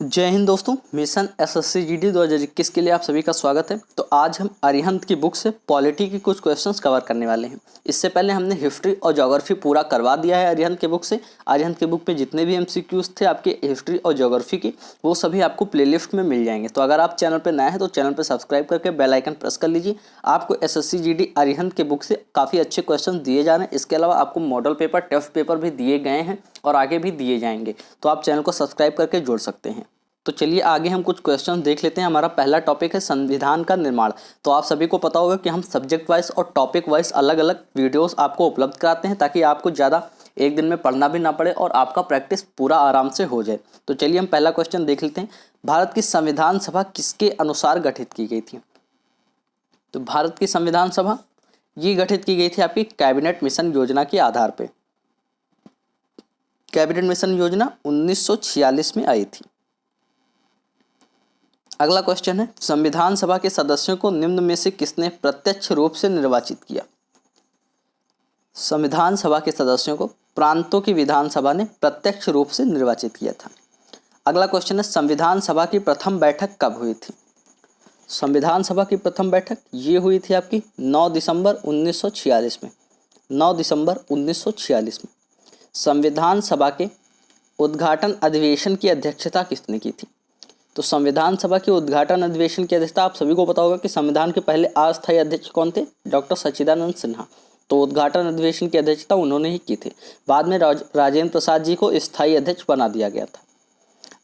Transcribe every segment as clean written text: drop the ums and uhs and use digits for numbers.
जय हिंद दोस्तों। Mission SSC GD 2021 के लिए आप सभी का स्वागत है। तो आज हम अरिहंत की बुक से पॉलिटी के कुछ क्वेश्चंस कवर करने वाले हैं। इससे पहले हमने हिस्ट्री और ज्योग्राफी पूरा करवा दिया है अरिहंत के बुक से। अरिहंत के बुक पे जितने भी एमसीक्यूज थे आपके हिस्ट्री और ज्योग्राफी के, वो सभी आपको प्लेलिस्ट में मिल जाएंगे। तो अगर आप चैनल पर नए हैं तो चैनल पर सब्सक्राइब करके बेल आइकन प्रेस कर लीजिए। आपको एसएससी जीडी अरिहंत के बुक से काफ़ी अच्छे क्वेश्चन दिए जा रहे हैं। इसके अलावा आपको मॉडल पेपर, टेस्ट पेपर भी दिए गए हैं और आगे भी दिए जाएंगे। तो आप चैनल को सब्सक्राइब करके जुड़ सकते हैं। तो चलिए आगे हम कुछ क्वेश्चन देख लेते हैं। हमारा पहला टॉपिक है संविधान का निर्माण। तो आप सभी को पता होगा कि हम सब्जेक्ट वाइज और टॉपिक वाइज अलग अलग वीडियोस आपको उपलब्ध कराते हैं, ताकि आपको ज़्यादा एक दिन में पढ़ना भी ना पड़े और आपका प्रैक्टिस पूरा आराम से हो जाए। तो चलिए हम पहला क्वेश्चन देख लेते हैं। भारत की संविधान सभा किसके अनुसार गठित की गई थी? तो भारत की संविधान सभा ये गठित की गई थी आपकी कैबिनेट मिशन योजना के आधार पर। कैबिनेट मिशन योजना 1946 में आई थी। अगला क्वेश्चन है, संविधान सभा के सदस्यों को निम्न में से किसने प्रत्यक्ष रूप से निर्वाचित किया? संविधान सभा के सदस्यों को प्रांतों की विधानसभा ने प्रत्यक्ष रूप से निर्वाचित किया था। अगला क्वेश्चन है, संविधान सभा की प्रथम बैठक कब हुई थी? संविधान सभा की प्रथम बैठक ये हुई थी आपकी 9 दिसंबर 1946 में। 9 दिसंबर 1946 में। संविधान सभा के उद्घाटन अधिवेशन की अध्यक्षता किसने की थी? तो संविधान सभा के उद्घाटन अधिवेशन की अध्यक्षता आप सभी को पता होगा कि संविधान के पहले अस्थायी अध्यक्ष कौन थे? डॉक्टर सच्चिदानंद सिन्हा। तो उद्घाटन अधिवेशन की अध्यक्षता उन्होंने ही की थी। बाद में राजेंद्र प्रसाद जी को स्थायी अध्यक्ष बना दिया गया था।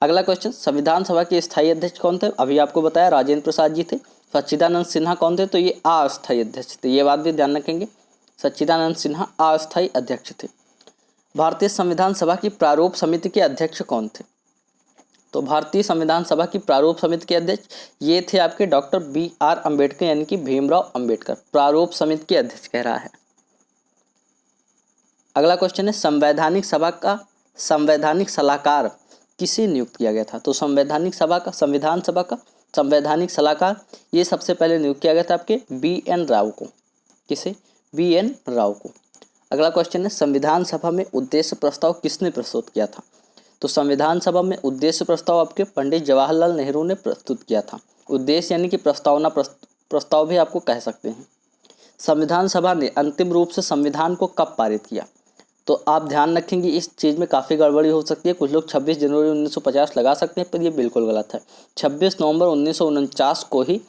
अगला क्वेश्चन, संविधान सभा के स्थायी अध्यक्ष कौन थे? अभी आपको बताया राजेंद्र प्रसाद जी थे। सच्चिदानंद सिन्हा कौन थे? तो ये अस्थायी अध्यक्ष थे। ये बात भी ध्यान रखेंगे, सच्चिदानंद सिन्हा अस्थायी अध्यक्ष थे। भारतीय संविधान सभा की प्रारूप समिति के अध्यक्ष कौन थे? तो भारतीय संविधान सभा की प्रारूप समिति के अध्यक्ष ये थे आपके डॉक्टर BR अम्बेडकर, यानी कि भीमराव अम्बेडकर। प्रारूप समिति के अध्यक्ष कह रहा है। अगला क्वेश्चन है, संवैधानिक सभा का संवैधानिक सलाहकार किसे नियुक्त किया गया था? तो संविधान सभा का संवैधानिक सलाहकार ये सबसे पहले नियुक्त किया गया था आपके BN राव को। किसे? BN राव को। अगला क्वेश्चन है, संविधान सभा में उद्देश्य प्रस्ताव किसने प्रस्तुत किया था? तो संविधान सभा में उद्देश्य प्रस्ताव आपके पंडित जवाहरलाल नेहरू ने प्रस्तुत किया था। उद्देश्य यानी कि प्रस्तावना, प्रस्ताव भी आपको कह सकते हैं। संविधान सभा ने अंतिम रूप से संविधान को कब पारित किया? तो आप ध्यान रखेंगे, इस चीज़ में काफ़ी गड़बड़ी हो सकती है। कुछ लोग 26 जनवरी 1950 लगा सकते हैं, पर ये बिल्कुल गलत है। 26 नवंबर 1949 को ही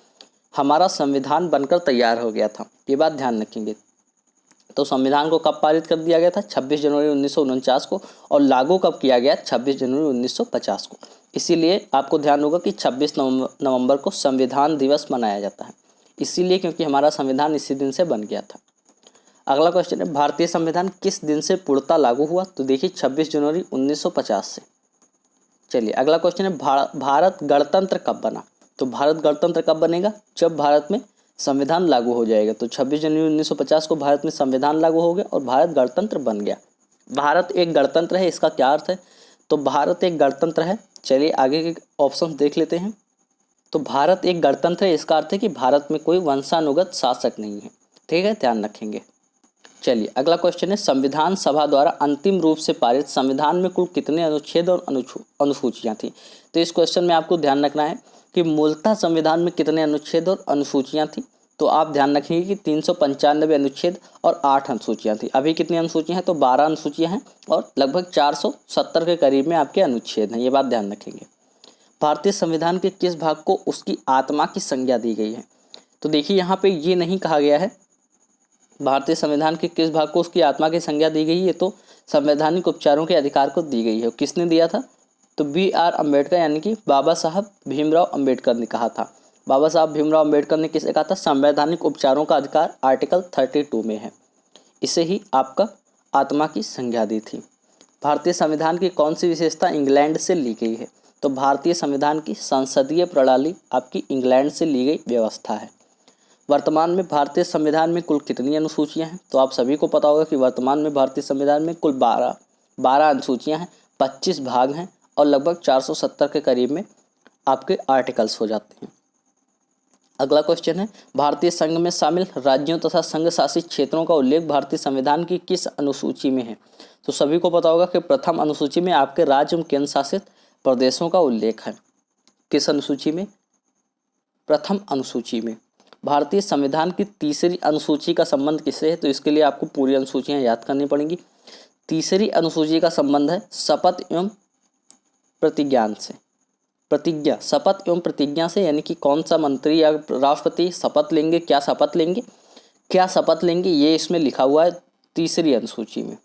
हमारा संविधान बनकर तैयार हो गया था। ये बात ध्यान रखेंगे। तो संविधान को कब पारित कर दिया गया था? 26 जनवरी 1949 को। और लागू कब किया गया? 26 जनवरी 1950 को। इसीलिए आपको ध्यान होगा कि 26 नवंबर को संविधान दिवस मनाया जाता है, इसीलिए क्योंकि हमारा संविधान इसी दिन से बन गया था। अगला क्वेश्चन है, भारतीय संविधान किस दिन से पूर्णतः लागू हुआ? तो देखिए 26 जनवरी 1950 से। चलिए अगला क्वेश्चन है, भारत गणतंत्र कब बना? तो भारत गणतंत्र कब बनेगा? जब भारत में संविधान लागू हो जाएगा। तो 26 जनवरी 1950 को भारत में संविधान लागू हो गया और भारत गणतंत्र बन गया। भारत एक गणतंत्र है, इसका क्या अर्थ है? तो भारत एक गणतंत्र है। चलिए आगे के ऑप्शन देख लेते हैं। तो भारत एक गणतंत्र है, इसका अर्थ है कि भारत में कोई वंशानुगत शासक नहीं है। ठीक है, ध्यान रखेंगे। चलिए अगला क्वेश्चन है, संविधान सभा द्वारा अंतिम रूप से पारित संविधान में कुल कितने अनुच्छेद और अनुसूचियाँ थी? तो इस क्वेश्चन में आपको ध्यान रखना है कि मूलतः संविधान में कितने अनुच्छेद और अनुसूचियाँ थी। तो आप ध्यान रखेंगे कि 395 अनुच्छेद और 8 अनुसूचियाँ थी। अभी कितनी अनुसूचियाँ हैं? तो 12 अनुसूचियाँ हैं और लगभग 470 के करीब में आपके अनुच्छेद हैं। ये बात ध्यान रखेंगे। भारतीय संविधान के किस भाग को उसकी आत्मा की संज्ञा दी गई है? तो देखिए यहाँ पे ये नहीं कहा गया है भारतीय संविधान के किस भाग को उसकी आत्मा की संज्ञा दी गई है, तो संवैधानिक उपचारों के अधिकार को दी गई है। किसने दिया था? तो BR अम्बेडकर, यानी कि बाबा साहब भीमराव अम्बेडकर ने कहा था। बाबा साहब भीमराव अम्बेडकर ने किसे कहा था? संवैधानिक उपचारों का अधिकार आर्टिकल 32 में है, इसे ही आपका आत्मा की संज्ञा दी थी। भारतीय संविधान की कौन सी विशेषता इंग्लैंड से ली गई है? तो भारतीय संविधान की संसदीय प्रणाली आपकी इंग्लैंड से ली गई व्यवस्था है। वर्तमान में भारतीय संविधान में कुल कितनी अनुसूचियां हैं? तो आप सभी को पता होगा कि वर्तमान में भारतीय संविधान में कुल 12 अनुसूचियां हैं, 25 भाग हैं और लगभग 470 के करीब में आपके आर्टिकल्स हो जाते हैं। अगला क्वेश्चन है, भारतीय संघ में शामिल राज्यों तथा संघ शासित क्षेत्रों का उल्लेख भारतीय संविधान की किस अनुसूची में है? तो सभी को पता होगा कि प्रथम अनुसूची में आपके राज्य एवं केंद्र शासित प्रदेशों का उल्लेख है। किस अनुसूची में? प्रथम अनुसूची में। भारतीय संविधान की तीसरी अनुसूची का संबंध किससे है? तो इसके लिए आपको पूरी अनुसूचियां याद करनी पड़ेंगी। तीसरी अनुसूची का संबंध है शपथ एवं प्रतिज्ञा से। प्रतिज्ञा, शपथ एवं प्रतिज्ञा से, यानी कि कौन सा मंत्री या राष्ट्रपति शपथ लेंगे, क्या शपथ लेंगे, क्या शपथ लेंगे, ये इसमें लिखा हुआ है तीसरी अनुसूची में।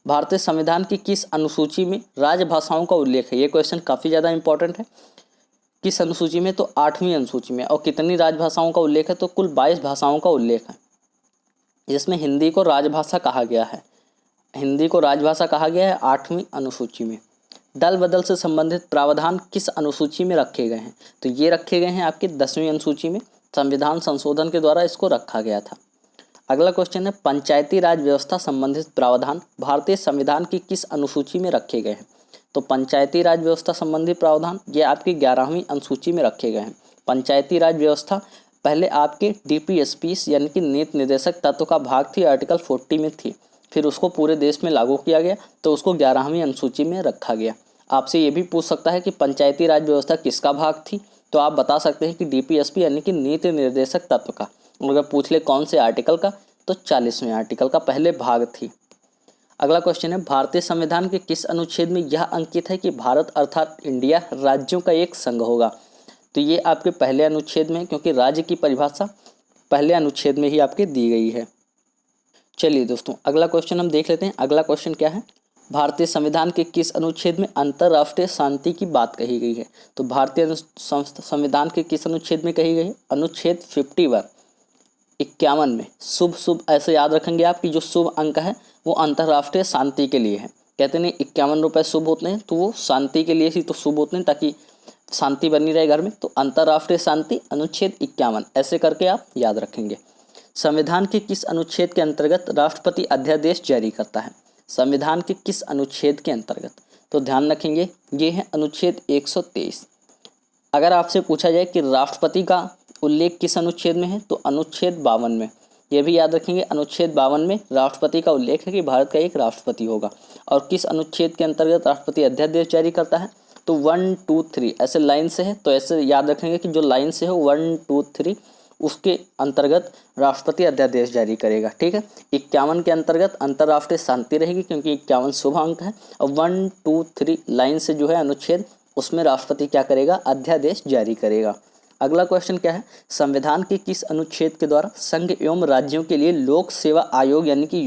भारतीय संविधान की किस अनुसूची में राजभाषाओं का उल्लेख है? ये क्वेश्चन काफ़ी ज़्यादा इंपॉर्टेंट है। किस अनुसूची में? तो 8वीं अनुसूची में। और कितनी राजभाषाओं का उल्लेख है? तो कुल 22 भाषाओं का उल्लेख है, जिसमें हिंदी को राजभाषा कहा गया है। हिंदी को राजभाषा कहा गया है 8वीं अनुसूची में। दल बदल से संबंधित प्रावधान किस अनुसूची में रखे गए हैं? तो ये रखे गए हैं आपकी 10वीं अनुसूची में। संविधान संशोधन के द्वारा इसको रखा गया था। अगला क्वेश्चन है पंचायती राज व्यवस्था संबंधित प्रावधान भारतीय संविधान की किस अनुसूची में रखे गए हैं? तो पंचायती राज व्यवस्था संबंधी प्रावधान ये आपकी 11वीं अनुसूची में रखे गए हैं। पंचायती राज व्यवस्था पहले आपके DPSPs यानी कि नीति निर्देशक तत्व का भाग थी, आर्टिकल 40 में थी। फिर उसको पूरे देश में लागू किया गया तो उसको 11वीं अनुसूची में रखा गया। आपसे ये भी पूछ सकता है कि पंचायती राज व्यवस्था किसका भाग थी? तो आप बता सकते हैं कि DPSP यानी कि नीति निर्देशक तत्व का। अगर पूछ ले कौन से आर्टिकल का, तो 40वें आर्टिकल का पहले भाग थी। अगला क्वेश्चन है भारतीय संविधान के किस अनुच्छेद में यह अंकित है कि भारत अर्थात इंडिया राज्यों का एक संघ होगा? तो ये आपके पहले अनुच्छेद में, क्योंकि राज्य की परिभाषा पहले अनुच्छेद में ही आपके दी गई है। चलिए दोस्तों, अगला क्वेश्चन हम देख लेते हैं। अगला क्वेश्चन क्या है? भारतीय संविधान के किस अनुच्छेद में अंतर्राष्ट्रीय शांति की बात कही गई है? तो भारतीय संविधान के किस अनुच्छेद में कही गई है? अनुच्छेद 51 में। शुभ शुभ ऐसे याद रखेंगे आप कि जो शुभ अंक है वो अंतर्राष्ट्रीय शांति के लिए है। कहते नहीं 51 रुपये शुभ होते हैं, तो वो शांति के लिए ही तो शुभ होते हैं, ताकि शांति बनी रहे घर में। तो अंतर्राष्ट्रीय शांति अनुच्छेद 51 ऐसे करके आप याद रखेंगे। संविधान के किस अनुच्छेद के अंतर्गत राष्ट्रपति अध्यादेश जारी करता है? संविधान के किस अनुच्छेद के अंतर्गत? तो ध्यान रखेंगे ये है अनुच्छेद 123। अगर आपसे पूछा जाए कि राष्ट्रपति का उल्लेख किस अनुच्छेद में है, तो अनुच्छेद 52 में। यह भी याद रखेंगे अनुच्छेद 52 में राष्ट्रपति का उल्लेख है कि भारत का एक राष्ट्रपति होगा। और किस अनुच्छेद के अंतर्गत राष्ट्रपति अध्यादेश जारी करता है? तो 1, 2, 3 ऐसे लाइन से है, तो ऐसे याद रखेंगे कि जो लाइन से है 1, 2, 3 उसके अंतर्गत राष्ट्रपति अध्यादेश जारी करेगा। ठीक है, 51 के अंतर्गत अंतर्राष्ट्रीय शांति रहेगी, क्योंकि 51 शुभ अंक है। और 1, 2, 3 लाइन से जो है अनुच्छेद, उसमें राष्ट्रपति क्या करेगा? अध्यादेश जारी करेगा। अगला क्वेश्चन क्या है? संविधान के किस अनुच्छेद के द्वारा संघ एवं राज्यों के लिए लोक सेवा आयोग यानी कि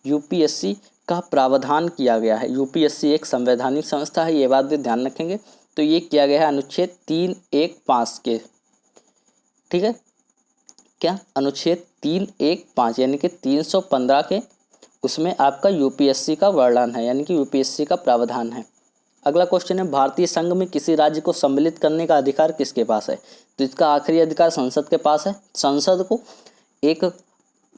यूपीएससी का प्रावधान किया गया है? यूपीएससी एक संवैधानिक संस्था है, ये बात भी ध्यान रखेंगे। तो ये किया गया है अनुच्छेद 315 के। ठीक है, क्या? अनुच्छेद 315 यानी कि 315 के, उसमें आपका यूपीएससी का वर्णन है, यानी कि यूपीएससी का प्रावधान है। अगला क्वेश्चन है भारतीय संघ में किसी राज्य को सम्मिलित करने का अधिकार किसके पास है? तो इसका आखिरी अधिकार संसद के पास है। संसद को एक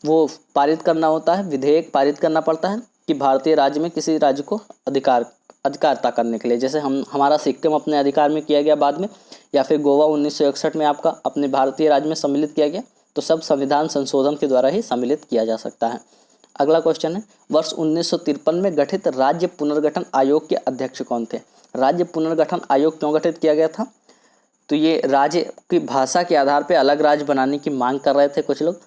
वो पारित करना होता है, विधेयक पारित करना पड़ता है कि भारतीय राज्य में किसी राज्य को अधिकारता करने के लिए। जैसे हमारा सिक्किम अपने अधिकार में किया गया बाद में, या फिर गोवा 1961 में आपका अपने भारतीय राज्य में सम्मिलित किया गया। तो सब संविधान संशोधन के द्वारा ही सम्मिलित किया जा सकता है। अगला क्वेश्चन है वर्ष 1953 में गठित राज्य पुनर्गठन आयोग के अध्यक्ष कौन थे? राज्य पुनर्गठन आयोग क्यों गठित किया गया था? तो ये राज्य की भाषा के आधार पर अलग राज्य बनाने की मांग कर रहे थे कुछ लोग,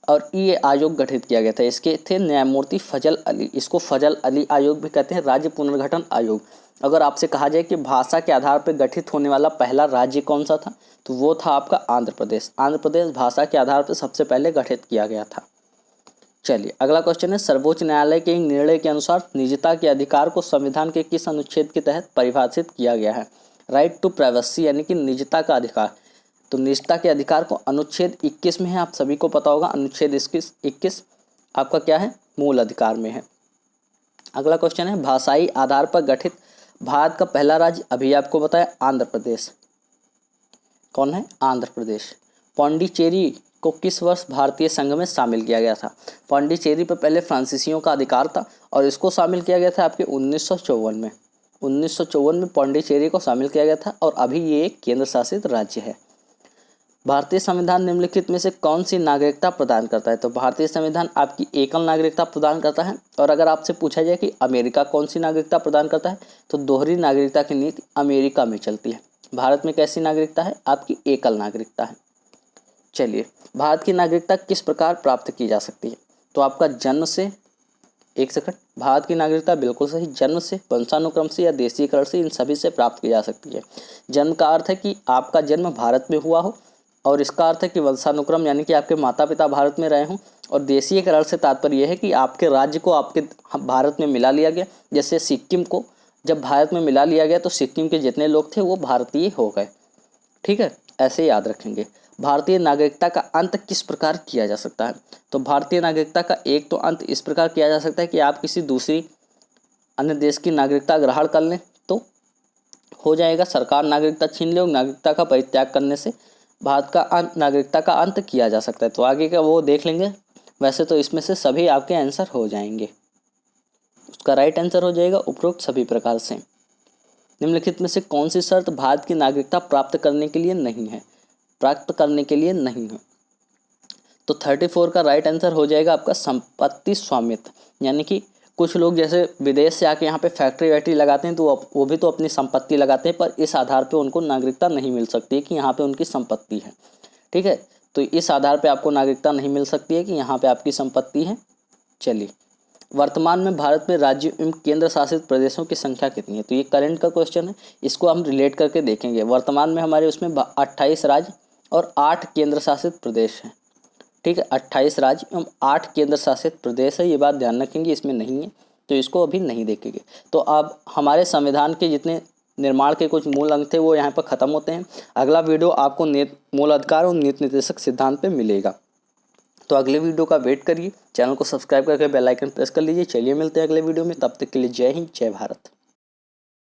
और ये आयोग गठित किया गया था। इसके थे न्यायमूर्ति फजल अली। इसको फजल अली आयोग भी कहते हैं, राज्य पुनर्गठन आयोग। अगर आपसे कहा जाए कि भाषा के आधार पर गठित होने वाला पहला राज्य कौन सा था, तो वो था आपका आंध्र प्रदेश। आंध्र प्रदेश भाषा के आधार पर सबसे पहले गठित किया गया था। चलिए, अगला क्वेश्चन है सर्वोच्च न्यायालय के निर्णय के अनुसार निजता के अधिकार को संविधान के किस अनुच्छेद के तहत परिभाषित किया गया है? राइट टू प्राइवेसी यानी कि निजता का अधिकार। तो निजता के अधिकार को अनुच्छेद 21 में है, आप सभी को पता होगा। अनुच्छेद 21 आपका क्या है? मूल अधिकार में है। अगला क्वेश्चन है भाषाई आधार पर गठित भारत का पहला राज्य, अभी आपको बताया आंध्र प्रदेश। कौन है? आंध्र प्रदेश। पौंडीचेरी को किस वर्ष भारतीय संघ में शामिल किया गया था? पौंडीचेरी पर पहले फ्रांसीसियों का अधिकार था और इसको शामिल किया गया था आपके 1954 में। 1954 में पौंडीचेरी को शामिल किया गया था और अभी ये एक केंद्र शासित राज्य है। भारतीय संविधान निम्नलिखित में से कौन सी नागरिकता प्रदान करता है? तो भारतीय संविधान आपकी एकल नागरिकता प्रदान करता है। और अगर आपसे पूछा जाए कि अमेरिका कौन सी नागरिकता प्रदान करता है, तो दोहरी नागरिकता की नीति अमेरिका में चलती है। भारत में कैसी नागरिकता है? आपकी एकल नागरिकता है। चलिए, भारत की नागरिकता किस प्रकार प्राप्त की जा सकती है? तो आपका जन्म से, एक सेकंड, भारत की नागरिकता बिल्कुल सही, जन्म से, वंशानुक्रम से या देशीकरण से, इन सभी से प्राप्त की जा सकती है। जन्म का अर्थ है कि आपका जन्म भारत में हुआ हो, और इसका अर्थ है कि वंशानुक्रम यानी कि आपके माता पिता भारत में रहे हों, और देशीयकरण से तात्पर्य यह है कि आपके राज्य को आपके भारत में मिला लिया गया। जैसे सिक्किम को जब भारत में मिला लिया गया तो सिक्किम के जितने लोग थे वो भारतीय हो गए। ठीक है, ऐसे याद रखेंगे। भारतीय नागरिकता का अंत किस प्रकार किया जा सकता है? तो भारतीय नागरिकता का एक तो अंत इस प्रकार किया जा सकता है कि आप किसी दूसरी अन्य देश की नागरिकता ग्रहण कर लें तो हो जाएगा, सरकार नागरिकता छीन ले, नागरिकता का परित्याग करने से भारत का नागरिकता का अंत किया जा सकता है। तो आगे का वो देख लेंगे। वैसे तो इसमें से सभी आपके आंसर हो जाएंगे। उसका राइट आंसर हो जाएगा उपरोक्त सभी प्रकार से। निम्नलिखित में से कौन सी शर्त भारत की नागरिकता प्राप्त करने के लिए नहीं है? प्राप्त करने के लिए नहीं है। तो 34 का राइट आंसर हो जाएगा आपका संपत्ति स्वामित्व। यानी कि कुछ लोग जैसे विदेश से आके यहाँ पे फैक्ट्री वैक्ट्री लगाते हैं तो वो भी तो अपनी संपत्ति लगाते हैं, पर इस आधार पे उनको नागरिकता नहीं मिल सकती है कि यहाँ पे उनकी संपत्ति है। ठीक है, तो इस आधार पे आपको नागरिकता नहीं मिल सकती है कि यहाँ पे आपकी संपत्ति है। चलिए, वर्तमान में भारत में राज्यों एवं केंद्र शासित प्रदेशों की संख्या कितनी है? तो ये करंट का क्वेश्चन है, इसको हम रिलेट करके देखेंगे। वर्तमान में हमारे उसमें 28 राज्य और 8 केंद्र शासित प्रदेश हैं। ठीक है, 28 राज्य एवं 8 केंद्र शासित प्रदेश है, ये बात ध्यान रखेंगे, इसमें नहीं है तो इसको अभी नहीं देखेंगे। तो अब हमारे संविधान के जितने निर्माण के कुछ मूल अंग थे वो यहाँ पर ख़त्म होते हैं। अगला वीडियो आपको मूल अधिकार और नीति निर्देशक सिद्धांत पे मिलेगा। तो अगले वीडियो का वेट करिए, चैनल को सब्सक्राइब करके बेल आइकन प्रेस कर लीजिए। चलिए मिलते हैं अगले वीडियो में, तब तक के लिए जय हिंद, जय भारत।